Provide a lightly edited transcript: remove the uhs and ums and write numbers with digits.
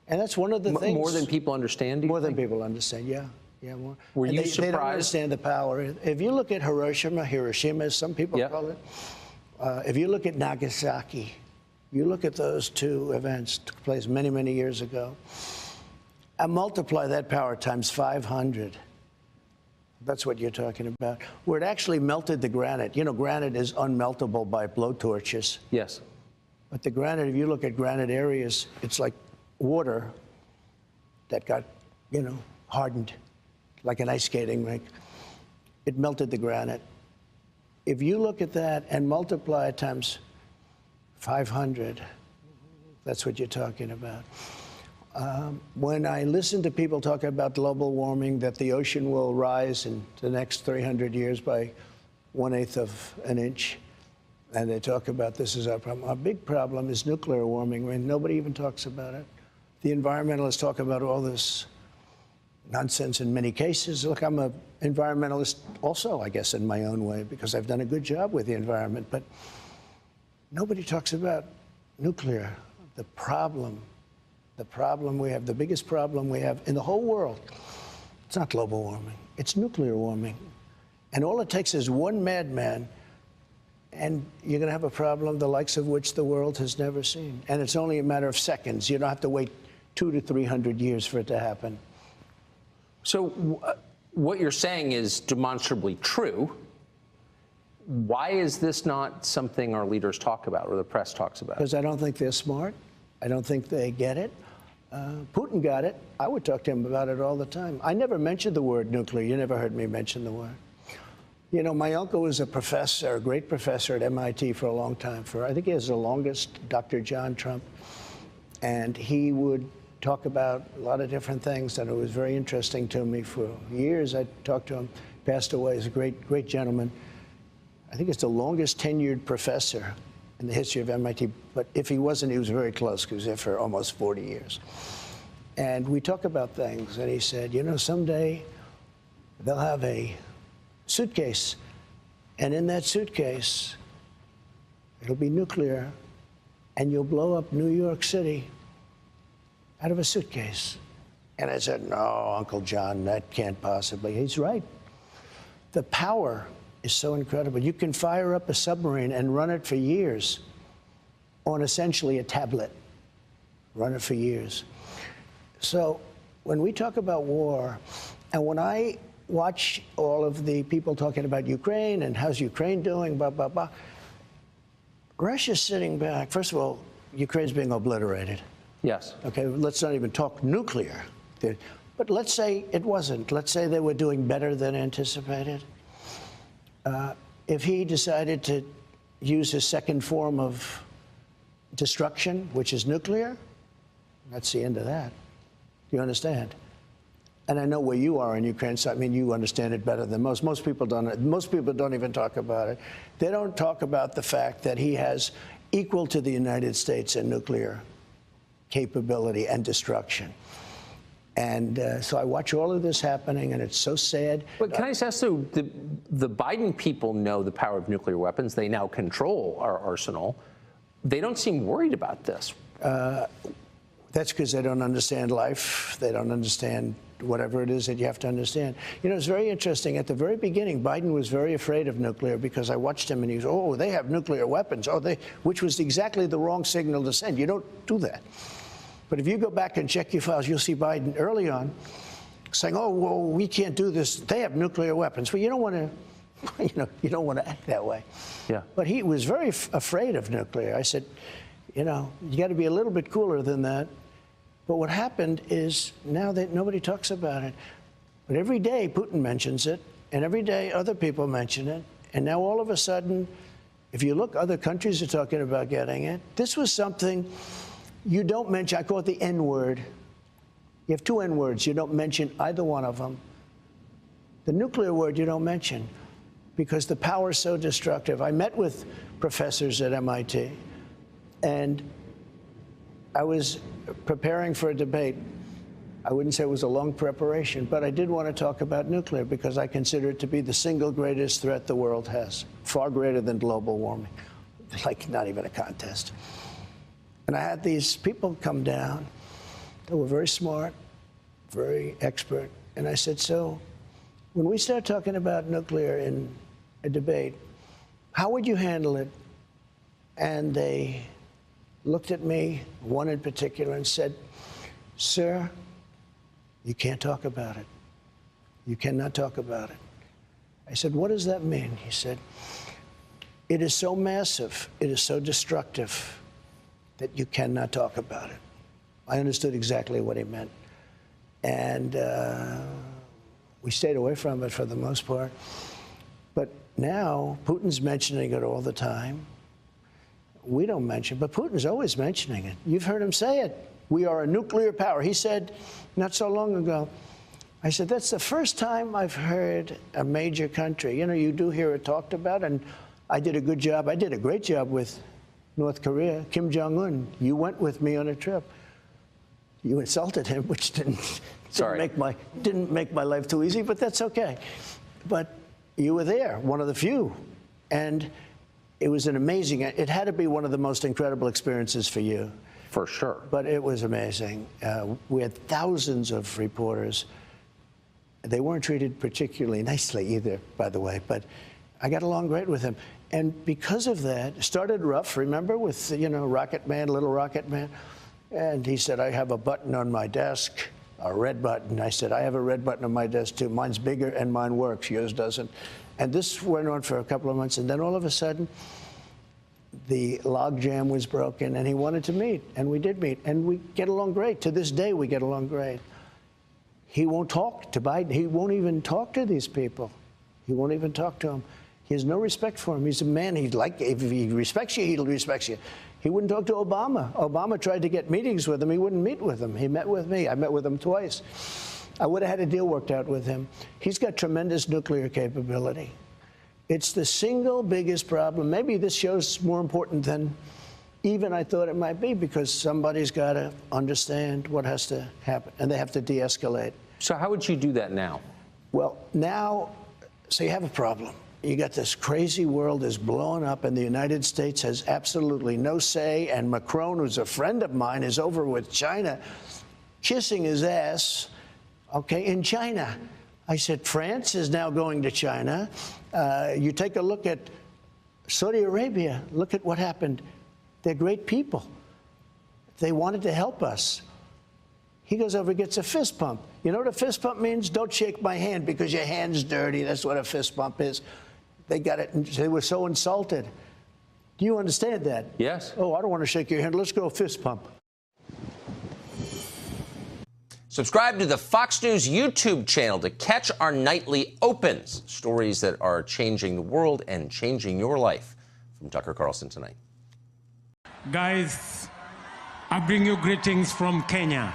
And that's one of the things. More than people understand, do you More think? than people understand, yeah. Yeah, more. Were you surprised? They don't understand the power. If you look at Hiroshima, as some people call it, if you look at Nagasaki, you look at those two events took place many, many years ago, and multiply that power times 500. That's what you're talking about. Where it actually melted the granite. You know, granite is unmeltable by blowtorches. Yes. But the granite, if you look at granite areas, it's like water that got, you know, hardened, like an ice skating rink. It melted the granite. If you look at that and multiply it times 500, that's what you're talking about. When I listen to people talk about global warming, that the ocean will rise in the next 300 years by 1/8 of an inch, and they talk about this is our problem. Our big problem is nuclear warming. I mean, nobody even talks about it. The environmentalists talk about all this nonsense in many cases. Look, I'm an environmentalist also, I guess, in my own way, because I've done a good job with the environment. But nobody talks about nuclear, the problem we have, the biggest problem we have in the whole world. It's not global warming, it's nuclear warming. And all it takes is one madman, and you're going to have a problem the likes of which the world has never seen. And it's only a matter of seconds. You don't have to wait 200 to 300 years for it to happen. So what you're saying is demonstrably true. Why is this not something our leaders talk about or the press talks about? Because I don't think they're smart. I don't think they get it. Putin got it. I would talk to him about it all the time. I never mentioned the word nuclear. You never heard me mention the word. You know, my uncle was a professor, a great professor at MIT for a long time. I think he has the longest, Dr. John Trump. And he would talk about a lot of different things, and it was very interesting to me. For years, I talked to him. Passed away. He's a great, great gentleman. I think it's the longest tenured professor in the history of MIT. But if he wasn't, he was very close, because he was there for almost 40 years. And we talk about things, and he said, you know, someday they'll have a suitcase, and in that suitcase, it'll be nuclear, and you'll blow up New York City out of a suitcase. And I said, no, Uncle John, that can't possibly. He's right. The power is so incredible. You can fire up a submarine and run it for years on essentially a tablet. Run it for years. So when we talk about war, and when I watch all of the people talking about Ukraine and how's Ukraine doing, blah, blah, blah, Russia's sitting back. First of all, Ukraine's being obliterated. Yes. Okay, let's not even talk nuclear. But let's say it wasn't. Let's say they were doing better than anticipated. If he decided to use his second form of destruction, which is nuclear, that's the end of that. You understand? And I know where you are in Ukraine, so I mean, you understand it better than most. Most people don't. Most people don't even talk about it. They don't talk about the fact that he has equal to the United States in nuclear capability and destruction. And so I watch all of this happening, and it's so sad. But can I just ask, so the Biden people know the power of nuclear weapons. They now control our arsenal. They don't seem worried about this. That's because they don't understand life. They don't understand whatever it is that you have to understand. You know, it's very interesting. At the very beginning, Biden was very afraid of nuclear, because I watched him, and he was, oh, they have nuclear weapons. Oh, which was exactly the wrong signal to send. You don't do that. But if you go back and check your files, you'll see Biden early on saying, oh, well, we can't do this. They have nuclear weapons. Well, you don't want to, you don't want to act that way. Yeah. But he was very afraid of nuclear. I said, you know, you got to be a little bit cooler than that. But what happened is now that nobody talks about it. But every day Putin mentions it, and every day other people mention it. And now all of a sudden, if you look, other countries are talking about getting it. This was something you don't mention. I call it the N word. You have two N words. You don't mention either one of them. The nuclear word you don't mention, because the power is so destructive. I met with professors at MIT, and I was preparing for a debate. I wouldn't say it was a long preparation, but I did want to talk about nuclear, because I consider it to be the single greatest threat the world has, far greater than global warming, like not even a contest. And I had these people come down, They were very smart, very expert. And I said, so when we start talking about nuclear in a debate, how would you handle it? And they looked at me, one in particular, and said, sir, you can't talk about it. You cannot talk about it. I said, what does that mean? He said, it is so massive, it is so destructive that you cannot talk about it. I understood exactly what he meant. And we stayed away from it for the most part. But now Putin's mentioning it all the time. We don't mention it, but Putin's always mentioning it. You've heard him say it. We are a nuclear power. He said not so long ago, I said, that's the first time I've heard a major country. You know, you do hear it talked about, and I did a good job. I did a great job with North Korea. Kim Jong-un, you went with me on a trip. You insulted him, which didn't make my life too easy, but that's okay. But you were there, one of the few. And it was an amazing, it had to be one of the most incredible experiences for you. For sure. But it was amazing. We had thousands of reporters. They weren't treated particularly nicely either, by the way, but I got along great with him. And because of that, it started rough, remember, with, you know, Rocket Man, Little Rocket Man. And he said, I have a button on my desk, a red button. I said, I have a red button on my desk, too. Mine's bigger and mine works. Yours doesn't. And this went on for a couple of months. And then all of a sudden, the logjam was broken, and he wanted to meet. And we did meet. And we get along great. To this day, we get along great. He won't talk to Biden. He won't even talk to these people. He won't even talk to them. He has no respect for him. He's a man. If he respects you, he'll respect you. He wouldn't talk to Obama. Obama tried to get meetings with him. He wouldn't meet with him. He met with me. I met with him twice. I would have had a deal worked out with him. He's got tremendous nuclear capability. It's the single biggest problem. Maybe this show's more important than even I thought it might be, because somebody's got to understand what has to happen, and they have to de-escalate. So how would you do that now? Well, now, so you have a problem. You got this crazy world is blowing up, and the United States has absolutely no say, and Macron, who's a friend of mine, is over with China, kissing his ass, okay, in China. I said, France is now going to China. You take a look at Saudi Arabia. Look at what happened. They're great people. They wanted to help us. He goes over and gets a fist pump. You know what a fist pump means? Don't shake my hand because your hand's dirty. That's what a fist pump is. They got it, and they were so insulted. Do you understand that? Yes. Oh, I don't want to shake your hand. Let's go fist pump. Subscribe to the Fox News YouTube channel to catch our nightly opens, stories that are changing the world and changing your life. From Tucker Carlson tonight. Guys, I bring you greetings from Kenya.